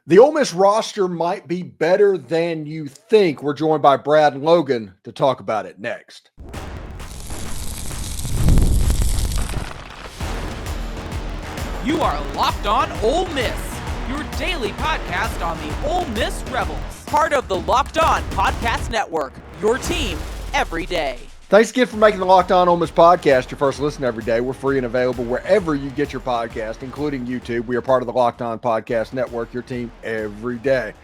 The Ole Miss roster might be better than you think. We're joined by Brad and Logan to talk about it next. You are Locked On Ole Miss, your daily podcast on the Ole Miss Rebels. Part of the Locked On Podcast Network, your team every day. Thanks again for making the Locked On Ole Miss podcast your first listen every day. We're free and available wherever you get your podcast, including YouTube. We are part of the Locked On Podcast Network, your team every day.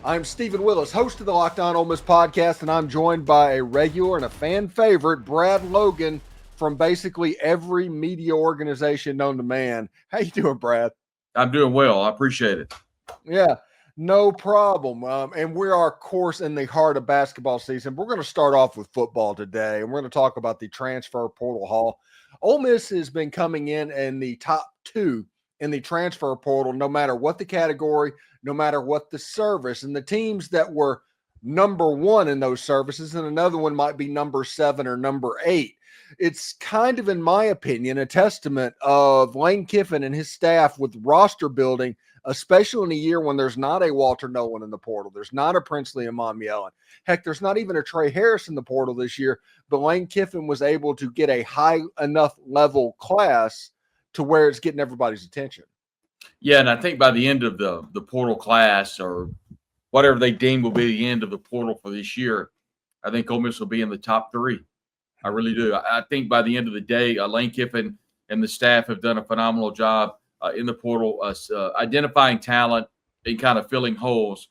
I'm Steven Willis, host of the Locked On Ole Miss podcast, and I'm joined by a regular and a fan favorite, Brad Logan, from basically every media organization known to man. How you doing, Brad? I'm doing well. I appreciate it. Yeah. No problem. And we are, of course, in the heart of basketball season. We're going to start off with football today, and we're going to talk about the transfer portal haul. Ole Miss has been coming in the top two in the transfer portal, no matter what the category, no matter what the service. And the teams that were number one in those services, and another one might be number 7 or number 8. It's kind of, in my opinion, a testament of Lane Kiffin and his staff with roster building, especially in a year when there's not a Walter Nolan in the portal. There's not a Princely Immanuel. Heck, there's not even a Trey Harris in the portal this year, but Lane Kiffin was able to get a high enough level class to where it's getting everybody's attention. Yeah, and I think by the end of the portal class, or whatever they deem will be the end of the portal for this year, I think Ole Miss will be in the top 3. I really do. I think by the end of the day, Lane Kiffin and the staff have done a phenomenal job in the portal, identifying talent and kind of filling holes.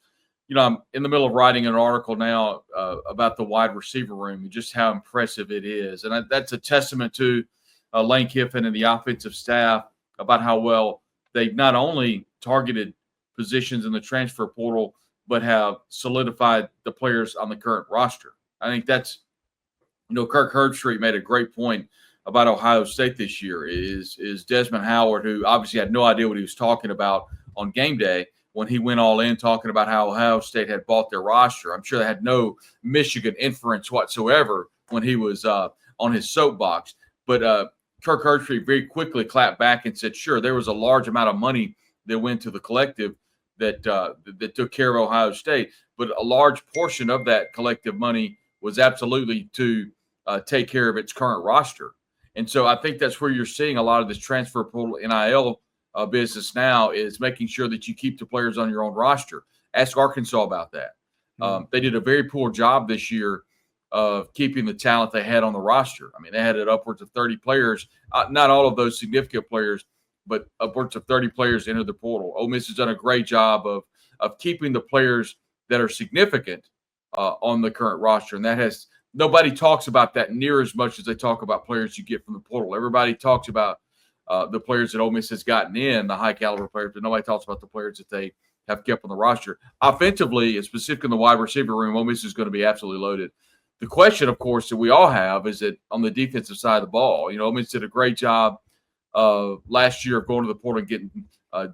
You know, I'm in the middle of writing an article now about the wide receiver room and just how impressive it is. And that's a testament to Lane Kiffin and the offensive staff about how well they've not only targeted positions in the transfer portal, but have solidified the players on the current roster. I think that's, you know, Kirk Herbstreit made a great point about Ohio State this year is Desmond Howard, who obviously had no idea what he was talking about on game day when he went all in talking about how Ohio State had bought their roster. I'm sure they had no Michigan inference whatsoever when he was on his soapbox. But Kirk Herbstreit very quickly clapped back and said, sure, there was a large amount of money that went to the collective that took care of Ohio State, but a large portion of that collective money was absolutely to take care of its current roster. And so I think that's where you're seeing a lot of this transfer portal NIL business now, is making sure that you keep the players on your own roster. Ask Arkansas about that. They did a very poor job this year of keeping the talent they had on the roster. I mean, they had it upwards of 30 players, not all of those significant players, but upwards of 30 players entered the portal. Ole Miss has done a great job of keeping the players that are significant on the current roster, and that has – nobody talks about that near as much as they talk about players you get from the portal. Everybody talks about the players that Ole Miss has gotten in, the high-caliber players, but nobody talks about the players that they have kept on the roster. Offensively, and specifically in the wide receiver room, Ole Miss is going to be absolutely loaded. The question, of course, that we all have is that on the defensive side of the ball, you know, Ole Miss did a great job last year of going to the portal and getting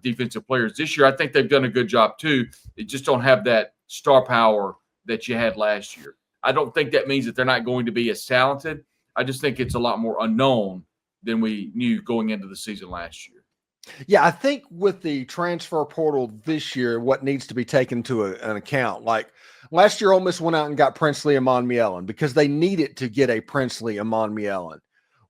defensive players. This year, I think they've done a good job too. They just don't have that star power that you had last year. I don't think that means that they're not going to be as talented. I just think it's a lot more unknown than we knew going into the season last year. Yeah, I think with the transfer portal this year, what needs to be taken to an account, like last year, Ole Miss went out and got Princely Immanuel because they needed to get a Princely Immanuel.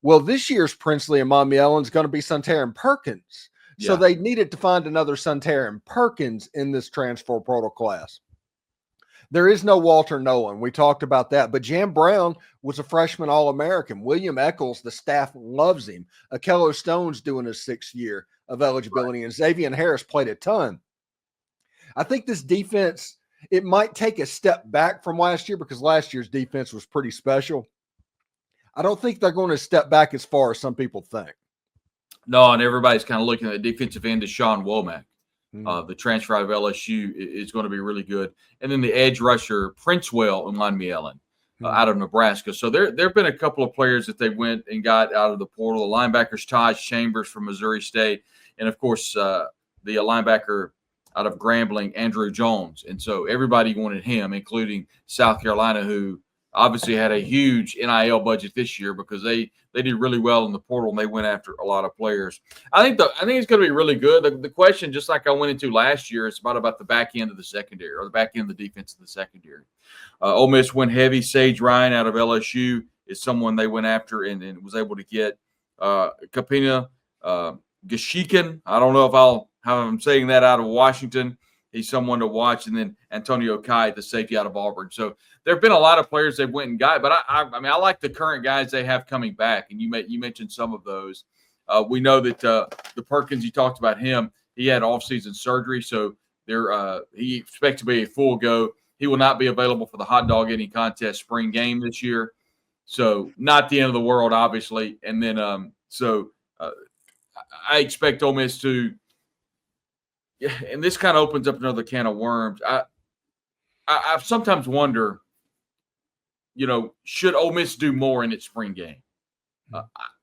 Well, this year's Princely Immanuel is going to be Suntaran Perkins. So they needed to find another Suntaran Perkins in this transfer portal class. There is no Walter Nolan. We talked about that. But Jam Brown was a freshman All-American. William Echoles, the staff loves him. Echoles Stone's doing his 6th year of eligibility, and Xavier Harris played a ton. I think this defense, it might take a step back from last year because last year's defense was pretty special. I don't think they're going to step back as far as some people think. No, and everybody's kind of looking at the defensive end of Sean Womack. The transfer out of LSU is going to be really good. And then the edge rusher, Princewell Immanuel, out of Nebraska. So there have been a couple of players that they went and got out of the portal. The linebackers, Taj Chambers from Missouri State. And, of course, the linebacker out of Grambling, Andrew Jones. And so everybody wanted him, including South Carolina, who obviously had a huge NIL budget this year because they did really well in the portal and they went after a lot of players. I think it's going to be really good. The question, just like I went into last year, is about the back end of the secondary or the back end of the defense of the secondary. Ole Miss went heavy. Sage Ryan out of LSU is someone they went after and was able to get. Kapina Gashikin, I don't know how I'm saying that, out of Washington. He's someone to watch. And then Antonio Kai, the safety out of Auburn. So there have been a lot of players they went and got. But I like the current guys they have coming back. And you mentioned some of those. We know that the Perkins, you talked about him. He had off-season surgery. So he expects to be a full go. He will not be available for the hot dog eating contest spring game this year. So not the end of the world, obviously. And then I expect Ole Miss to – yeah, and this kind of opens up another can of worms. I sometimes wonder, should Ole Miss do more in its spring game?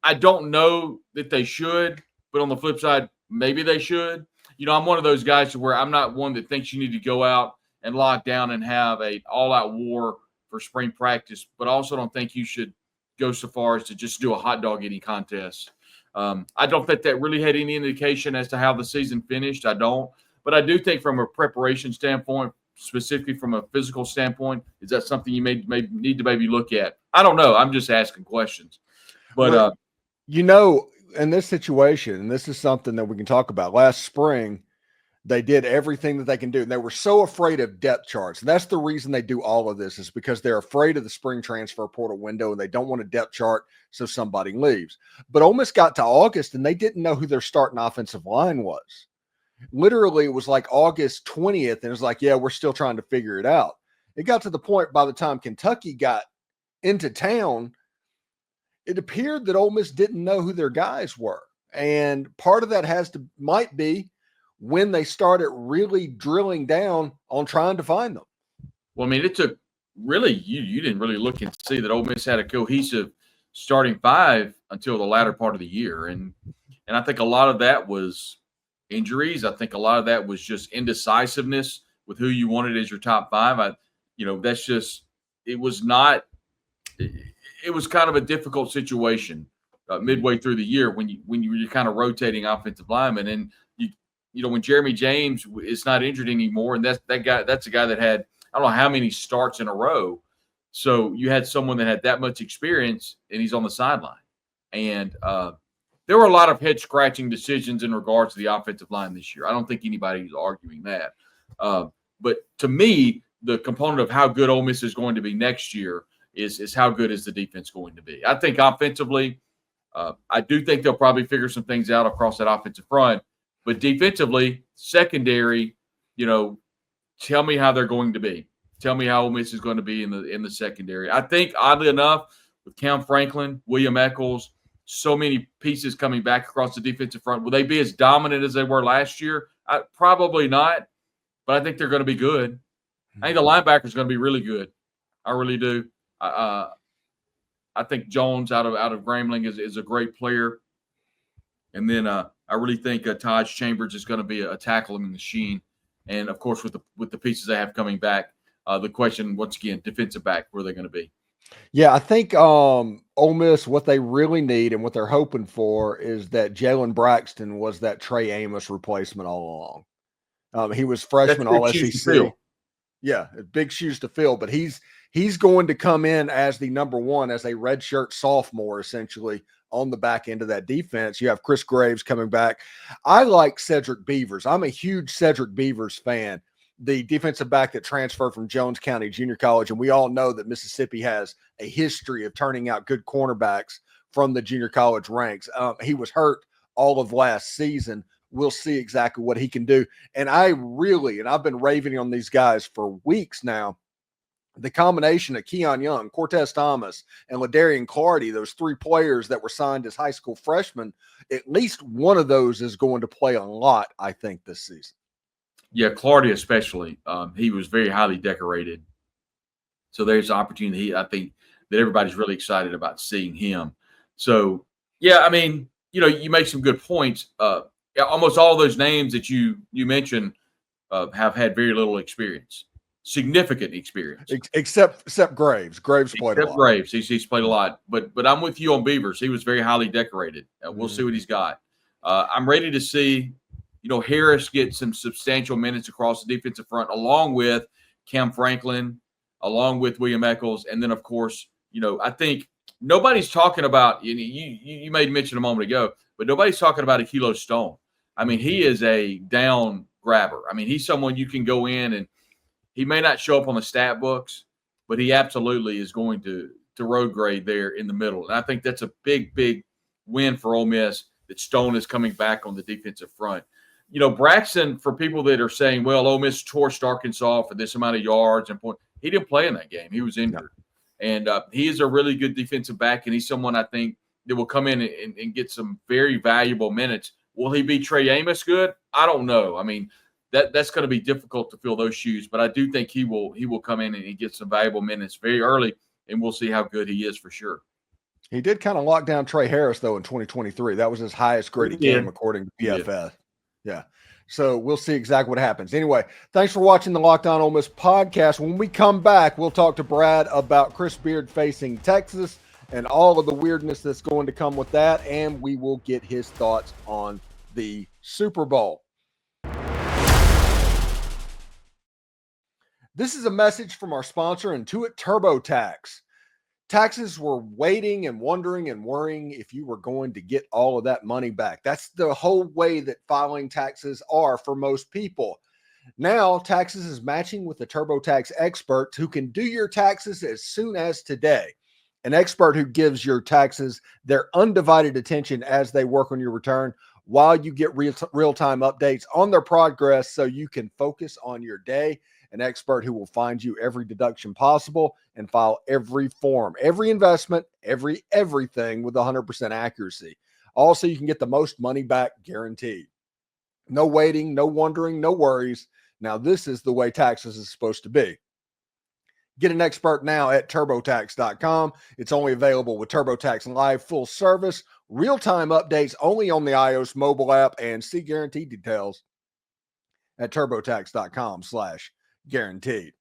I don't know that they should, but on the flip side, maybe they should. I'm one of those guys where I'm not one that thinks you need to go out and lock down and have an all-out war for spring practice, but I also don't think you should go so far as to just do a hot dog eating contest. I don't think that really had any indication as to how the season finished. I don't. But I do think from a preparation standpoint, specifically from a physical standpoint, is that something you may need to maybe look at? I don't know. I'm just asking questions. But, in this situation, and this is something that we can talk about, last spring, they did everything that they can do. And they were so afraid of depth charts. And that's the reason they do all of this, is because they're afraid of the spring transfer portal window and they don't want a depth chart so somebody leaves. But Ole Miss got to August and they didn't know who their starting offensive line was. Literally, it was like August 20th, and it was like, yeah, we're still trying to figure it out. It got to the point by the time Kentucky got into town, it appeared that Ole Miss didn't know who their guys were. And part of that might be when they started really drilling down on trying to find them. Well, I mean, it took really, you didn't really look and see that Ole Miss had a cohesive starting five until the latter part of the year. And I think a lot of that was injuries. I think a lot of that was just indecisiveness with who you wanted as your top five. That's just, it was kind of a difficult situation midway through the year when you're kind of rotating offensive linemen. And when Jeremy James is not injured anymore, and that's a guy that had, I don't know how many starts in a row. So you had someone that had that much experience and he's on the sideline. And there were a lot of head scratching decisions in regards to the offensive line this year. I don't think anybody's arguing that. But to me, the component of how good Ole Miss is going to be next year is how good is the defense going to be. I think offensively, I do think they'll probably figure some things out across that offensive front. But defensively, secondary, tell me how they're going to be. Tell me how Ole Miss is going to be in the secondary. I think, oddly enough, with Cam Franklin, William Echoles, so many pieces coming back across the defensive front, will they be as dominant as they were last year? Probably not, but I think they're going to be good. I think the linebacker is going to be really good. I really do. I think Jones out of Grambling is a great player. And then I really think Taj Chambers is going to be a tackling machine. And, of course, with the pieces they have coming back, the question, once again, defensive back, where are they going to be? Yeah, I think Ole Miss, what they really need and what they're hoping for is that Jaylon Braxton was that Trey Amos replacement all along. He was freshman all SEC. Yeah, big shoes to fill, but he's going to come in as the number one, as a redshirt sophomore, essentially, on the back end of that defense. You have Chris Graves coming back. I like Cedric Beavers. I'm a huge Cedric Beavers fan, the defensive back that transferred from Jones County Junior College. And we all know that Mississippi has a history of turning out good cornerbacks from the junior college ranks. He was hurt all of last season. We'll see exactly what he can do. And I've been raving on these guys for weeks now. The combination of Keon Young, Cortez Thomas, and Ladarian Clardy, those three players that were signed as high school freshmen, at least one of those is going to play a lot, I think, this season. Yeah, Clardy especially. He was very highly decorated. So there's an opportunity, I think, that everybody's really excited about seeing him. So, yeah, I mean, you make some good points. Almost all those names that you mentioned have had very little experience. significant experience. Except Graves. Graves played a lot. Graves, he's played a lot. But I'm with you on Beavers. He was very highly decorated. We'll see what he's got. I'm ready to see, Harris get some substantial minutes across the defensive front, along with Cam Franklin, along with William Echoles, and then of course, I think nobody's talking about. You made mention a moment ago, but nobody's talking about Echoles Stone. I mean, he is a down grabber. I mean, he's someone you can go in and he may not show up on the stat books, but he absolutely is going to road grade there in the middle. And I think that's a big win for Ole Miss that Stone is coming back on the defensive front. Braxton, for people that are saying, well, Ole Miss torched Arkansas for this amount of yards and points, he didn't play in that game. He was injured. No. And he is a really good defensive back, and he's someone I think that will come in and get some very valuable minutes. Will he be Trey Amos good? I don't know. I mean, that's going to be difficult to fill those shoes, but I do think he will come in and get some valuable minutes very early, and we'll see how good he is for sure. He did kind of lock down Trey Harris, though, in 2023. That was his highest graded game, according to PFF. Yeah. So we'll see exactly what happens. Anyway, thanks for watching the Locked On Ole Miss podcast. When we come back, we'll talk to Brad about Chris Beard facing Texas and all of the weirdness that's going to come with that, and we will get his thoughts on the Super Bowl. This is a message from our sponsor, Intuit TurboTax. Taxes were waiting and wondering and worrying if you were going to get all of that money back. That's the whole way that filing taxes are for most people. Now, Taxes is matching with a TurboTax expert who can do your taxes as soon as today. An expert who gives your taxes their undivided attention as they work on your return while you get real-time updates on their progress so you can focus on your day. An expert who will find you every deduction possible and file every form, every investment, everything with 100% accuracy. Also, you can get the most money back guaranteed. No waiting, no wondering, no worries. Now, this is the way taxes is supposed to be. Get an expert now at TurboTax.com. It's only available with TurboTax Live full service, real-time updates only on the iOS mobile app, and see guarantee details at TurboTax.com/guaranteed.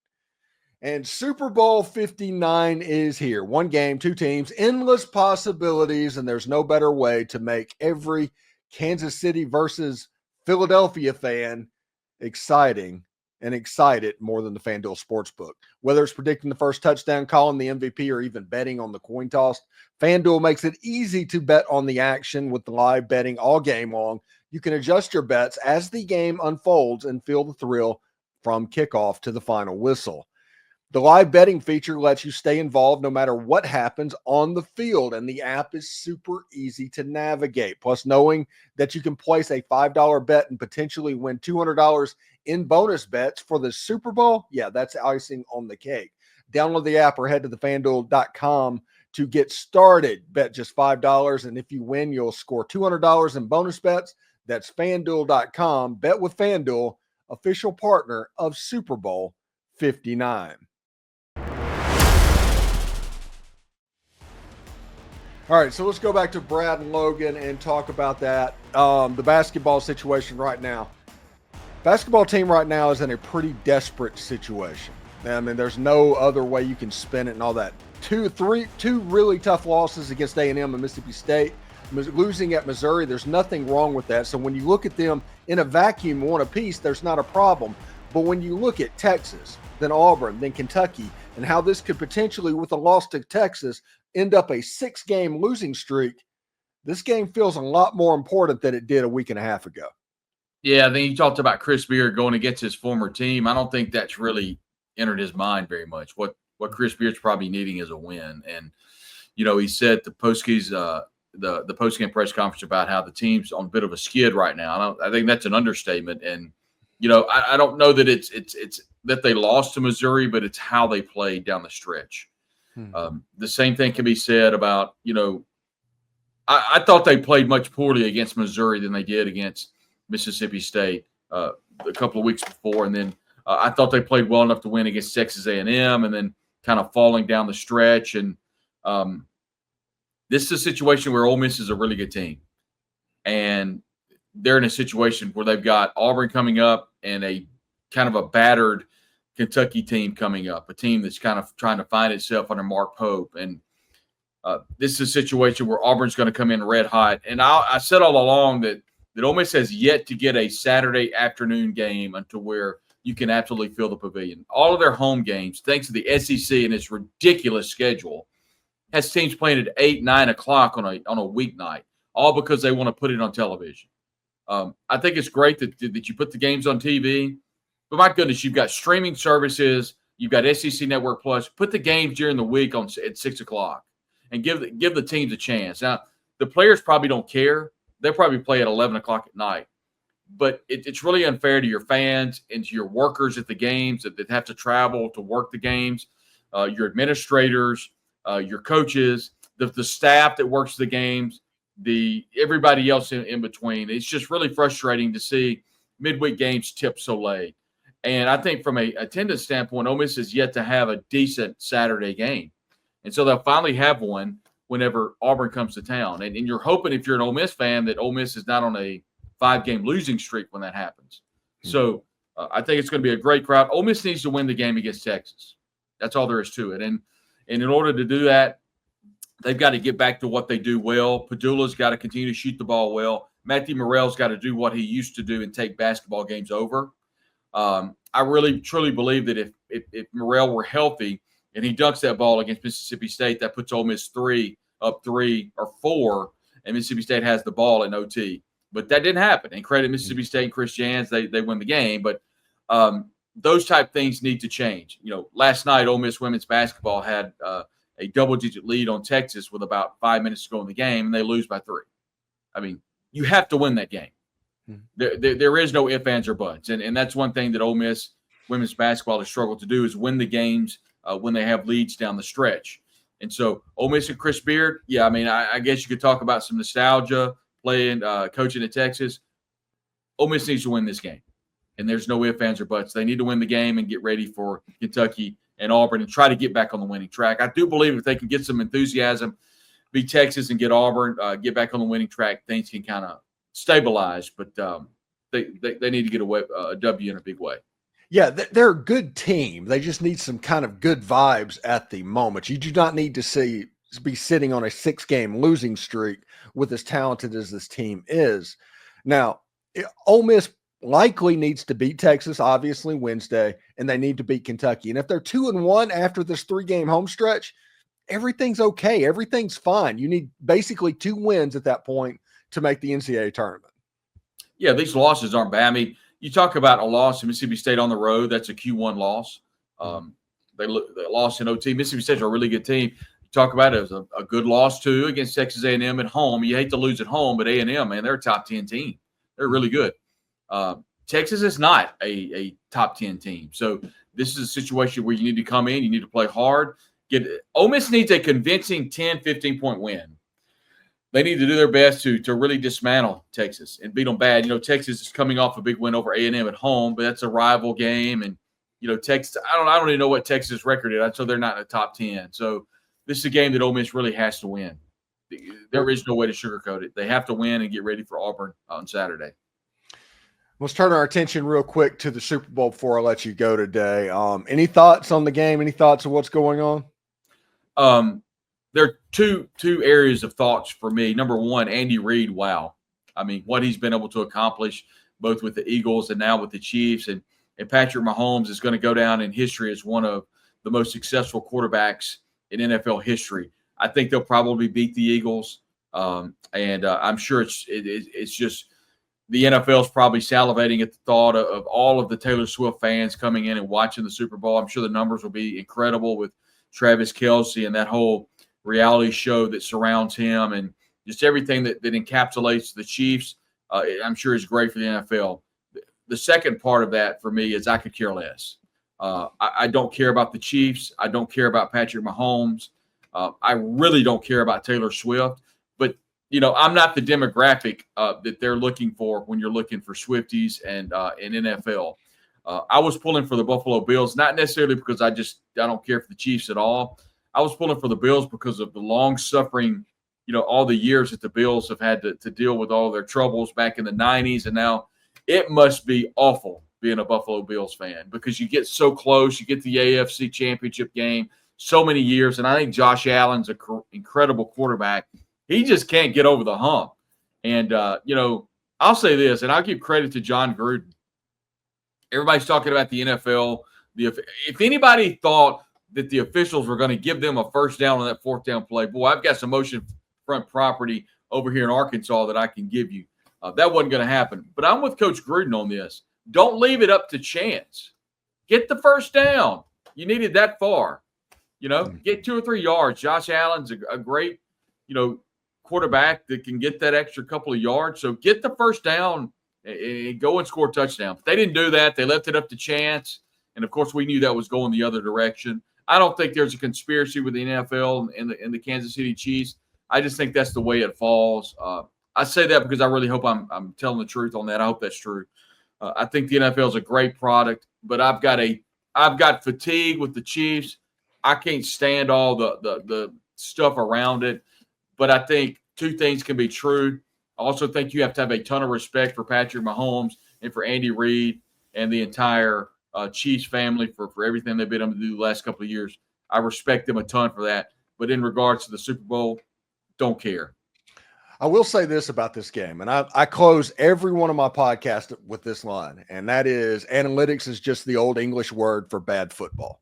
And Super Bowl 59 is here. One game, two teams, endless possibilities, and there's no better way to make every Kansas City versus Philadelphia fan exciting and excited more than the FanDuel Sportsbook. Whether it's predicting the first touchdown, calling the MVP, or even betting on the coin toss, FanDuel makes it easy to bet on the action with live betting all game long. You can adjust your bets as the game unfolds and feel the thrill from kickoff to the final whistle. The live betting feature lets you stay involved no matter what happens on the field, and the app is super easy to navigate. Plus, knowing that you can place a $5 bet and potentially win $200 in bonus bets for the Super Bowl, yeah, that's icing on the cake. Download the app or head to thefanduel.com to get started. Bet just $5, and if you win, you'll score $200 in bonus bets. That's fanduel.com. Bet with FanDuel, official partner of Super Bowl 59. All right, so let's go back to Brad and Logan and talk about that. The basketball situation right now. Basketball team right now is in a pretty desperate situation. I mean, there's no other way you can spin it and all that. Two really tough losses against A&M and Mississippi State. Losing at Missouri, there's nothing wrong with that. So when you look at them in a vacuum, one apiece, there's not a problem. But when you look at Texas, then Auburn, then Kentucky, and how this could potentially, with a loss to Texas, end up a 6-game losing streak, this game feels a lot more important than it did a week and a half ago. Yeah, I think you talked about Chris Beard going against his former team. I don't think that's really entered his mind very much. What Chris Beard's probably needing is a win. And, he said the post-game press conference about how the team's on a bit of a skid right now. I think that's an understatement. And, I don't know that it's that they lost to Missouri, but it's how they played down the stretch. The same thing can be said about, I thought they played much poorly against Missouri than they did against Mississippi State a couple of weeks before. And then I thought they played well enough to win against Texas A&M and then kind of falling down the stretch. And this is a situation where Ole Miss is a really good team. And they're in a situation where they've got Auburn coming up and a kind of a battered Kentucky team coming up, a team that's kind of trying to find itself under Mark Pope. And this is a situation where Auburn's going to come in red hot. And I said all along that Ole Miss has yet to get a Saturday afternoon game until where you can absolutely fill the pavilion. All of their home games, thanks to the SEC and its ridiculous schedule, has teams playing at 8, 9 o'clock on a weeknight, all because they want to put it on television. I think it's great that you put the games on TV, but my goodness, you've got streaming services, you've got SEC Network Plus. Put the games during the week at 6 o'clock and give the teams a chance. Now, the players probably don't care. They'll probably play at 11 o'clock at night. But it's really unfair to your fans and to your workers at the games that have to travel to work the games, your administrators, your coaches, the staff that works the games, everybody else in between. It's just really frustrating to see midweek games tip so late. And I think from a attendance standpoint, Ole Miss is yet to have a decent Saturday game. And so they'll finally have one whenever Auburn comes to town. And you're hoping, if you're an Ole Miss fan, that Ole Miss is not on a 5-game losing streak when that happens. So I think it's going to be a great crowd. Ole Miss needs to win the game against Texas. That's all there is to it. And in order to do that, they've got to get back to what they do well. Padula's got to continue to shoot the ball well. Matthew Morell's got to do what he used to do and take basketball games over. I really, truly believe that if Morell were healthy and he dunks that ball against Mississippi State, that puts Ole Miss up 3 or 4, and Mississippi State has the ball in OT. But that didn't happen. And credit Mississippi State and Chris Jans, they win the game. But those type things need to change. Last night, Ole Miss women's basketball had a double-digit lead on Texas with about 5 minutes to go in the game, and they lose by 3. I mean, you have to win that game. There is no ifs, ands, or buts. And that's one thing that Ole Miss women's basketball has struggled to do, is win the games when they have leads down the stretch. And so Ole Miss and Chris Beard, I mean, I guess you could talk about some nostalgia playing, coaching at Texas. Ole Miss needs to win this game. And there's no ifs, ands, or buts. They need to win the game and get ready for Kentucky and Auburn and try to get back on the winning track. I do believe if they can get some enthusiasm, beat Texas and get Auburn, get back on the winning track, things can kind of stabilize. But they need to get a W in a big way. Yeah, they're a good team. They just need some kind of good vibes at the moment. You do not need to be sitting on a 6-game losing streak with as talented as this team is. Now, Ole Miss likely needs to beat Texas, obviously, Wednesday, and they need to beat Kentucky. And if they're 2-1 after this 3-game home stretch, everything's okay. Everything's fine. You need basically 2 wins at that point to make the NCAA tournament. Yeah, these losses aren't bad. I mean, you talk about a loss to Mississippi State on the road. That's a Q1 loss. They lost in OT. Mississippi State's a really good team. You talk about it as a good loss, too, against Texas A&M at home. You hate to lose at home, but A&M, man, they're a top 10 team. They're really good. Texas is not a top 10 team. So this is a situation where you need to come in. You need to play hard. Ole Miss needs a convincing 10, 15-point win. They need to do their best to really dismantle Texas and beat them bad. Texas is coming off a big win over A&M at home, but that's a rival game. And, Texas, I don't even know what Texas' record is. So they're not in the top 10. So this is a game that Ole Miss really has to win. There is no way to sugarcoat it. They have to win and get ready for Auburn on Saturday. Let's turn our attention real quick to the Super Bowl before I let you go today. Any thoughts on the game? Any thoughts on what's going on? There are two areas of thoughts for me. Number one, Andy Reid, wow. I mean, what he's been able to accomplish both with the Eagles and now with the Chiefs. And Patrick Mahomes is going to go down in history as one of the most successful quarterbacks in NFL history. I think they'll probably beat the Eagles. And I'm sure it's just the NFL is probably salivating at the thought of all of the Taylor Swift fans coming in and watching the Super Bowl. I'm sure the numbers will be incredible with Travis Kelce and that whole reality show that surrounds him and just everything that encapsulates the Chiefs. I'm sure is great for the NFL. The second part of that for me is I could care less. I don't care about the Chiefs. I don't care about Patrick Mahomes. I really don't care about Taylor Swift. But, I'm not the demographic that they're looking for when you're looking for Swifties and in NFL. I was pulling for the Buffalo Bills, not necessarily because I don't care for the Chiefs at all. I was pulling for the Bills because of the long-suffering, all the years that the Bills have had to deal with all their troubles back in the 90s. And now it must be awful being a Buffalo Bills fan because you get so close. You get the AFC Championship game so many years, and I think Josh Allen's an incredible quarterback. He just can't get over the hump. And, I'll say this, and I'll give credit to John Gruden. Everybody's talking about the NFL. If anybody thought that the officials were going to give them a first down on that fourth down play, boy, I've got some motion front property over here in Arkansas that I can give you. That wasn't going to happen. But I'm with Coach Gruden on this. Don't leave it up to chance. Get the first down. You needed that far. Get 2 or 3 yards. Josh Allen's a great, quarterback that can get that extra couple of yards. So get the first down and go and score a touchdown. But they didn't do that. They left it up to chance. And, of course, we knew that was going the other direction. I don't think there's a conspiracy with the NFL and the Kansas City Chiefs. I just think that's the way it falls. I say that because I really hope I'm telling the truth on that. I hope that's true. I think the NFL is a great product, but I've got fatigue with the Chiefs. I can't stand all the stuff around it. But I think 2 things can be true. I also think you have to have a ton of respect for Patrick Mahomes and for Andy Reid and the entire Chiefs family for everything they've been able to do the last couple of years. I respect them a ton for that. But in regards to the Super Bowl, don't care. I will say this about this game, and I close every one of my podcasts with this line, and that is analytics is just the old English word for bad football.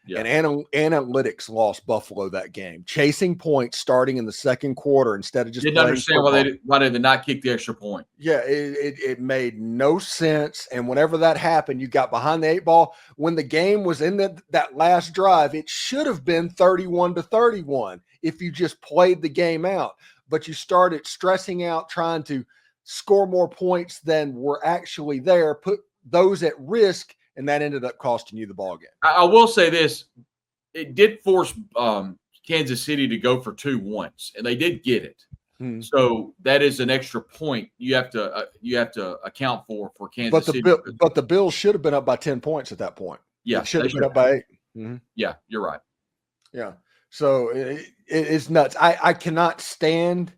Yeah. And analytics lost Buffalo that game, chasing points starting in the second quarter instead of just didn't understand why they did not kick the extra point. Yeah, it made no sense. And whenever that happened, you got behind the 8 ball. When the game was in that last drive, it should have been 31-31 if you just played the game out. But you started stressing out, trying to score more points than were actually there, put those at risk, and that ended up costing you the ball game. I will say this. It did force Kansas City to go for 2 once, and they did get it. So that is an extra point you have to account for Kansas City. But the Bills should have been up by 10 points at that point. Yeah, it should have been up by 8. Mm-hmm. Yeah, you're right. Yeah. So it's nuts. I cannot stand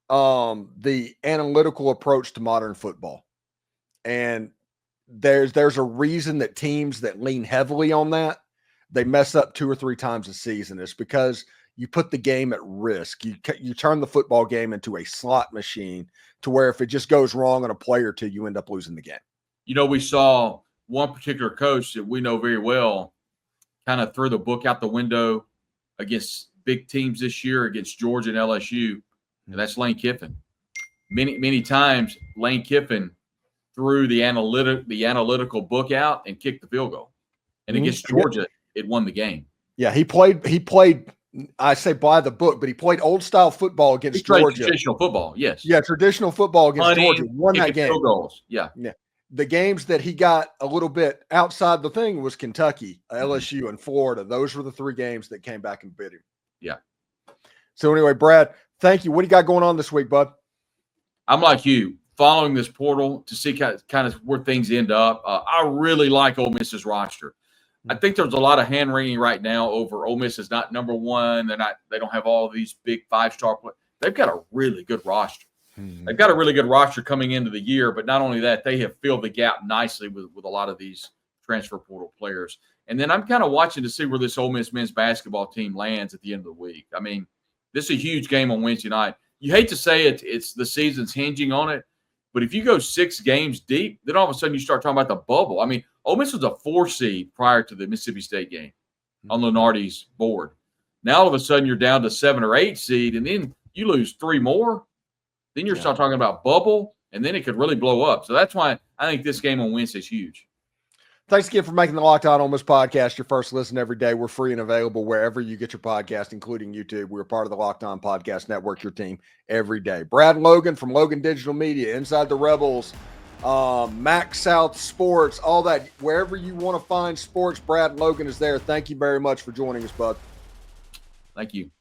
the analytical approach to modern football. And there's a reason that teams that lean heavily on that, they mess up 2 or 3 times a season. It's because you put the game at risk. You turn the football game into a slot machine to where if it just goes wrong on a play or 2, you end up losing the game. We saw one particular coach that we know very well kind of threw the book out the window against big teams this year against Georgia and LSU, and that's Lane Kiffin. Many times Lane Kiffin threw the analytical book out and kicked the field goal. And against Georgia, it won the game. Yeah, he played, I say by the book, but he played old style football against Georgia. Traditional football, yes. Yeah, traditional football against Georgia. Won that game. Field goals. Yeah. The games that he got a little bit outside the thing was Kentucky, LSU, and Florida. Those were the 3 games that came back and bit him. Yeah. So anyway, Brad, thank you. What do you got going on this week, bud? I'm like you, following this portal to see kind of where things end up. I really like Ole Miss's roster. I think there's a lot of hand wringing right now over Ole Miss is not number 1. They don't have all of these big 5-star players. They've got a really good roster. They've got a really good roster coming into the year, but not only that, they have filled the gap nicely with a lot of these transfer portal players. And then I'm kind of watching to see where this Ole Miss men's basketball team lands at the end of the week. I mean, this is a huge game on Wednesday night. You hate to say it's the season's hinging on it, but if you go 6 games deep, then all of a sudden you start talking about the bubble. I mean, Ole Miss was a 4 seed prior to the Mississippi State game on Lunardi's board. Now all of a sudden you're down to 7 or 8 seed, and then you lose 3 more. Then you're start talking about bubble, and then it could really blow up. So that's why I think this game on Wednesday is huge. Thanks again for making the Locked On Ole Miss podcast your first listen every day. We're free and available wherever you get your podcast, including YouTube. We're part of the Locked On Podcast Network, your team every day. Brad and Logan from Logan Digital Media, Inside the Rebels, Max South Sports, all that. Wherever you want to find sports, Brad and Logan is there. Thank you very much for joining us, bud. Thank you.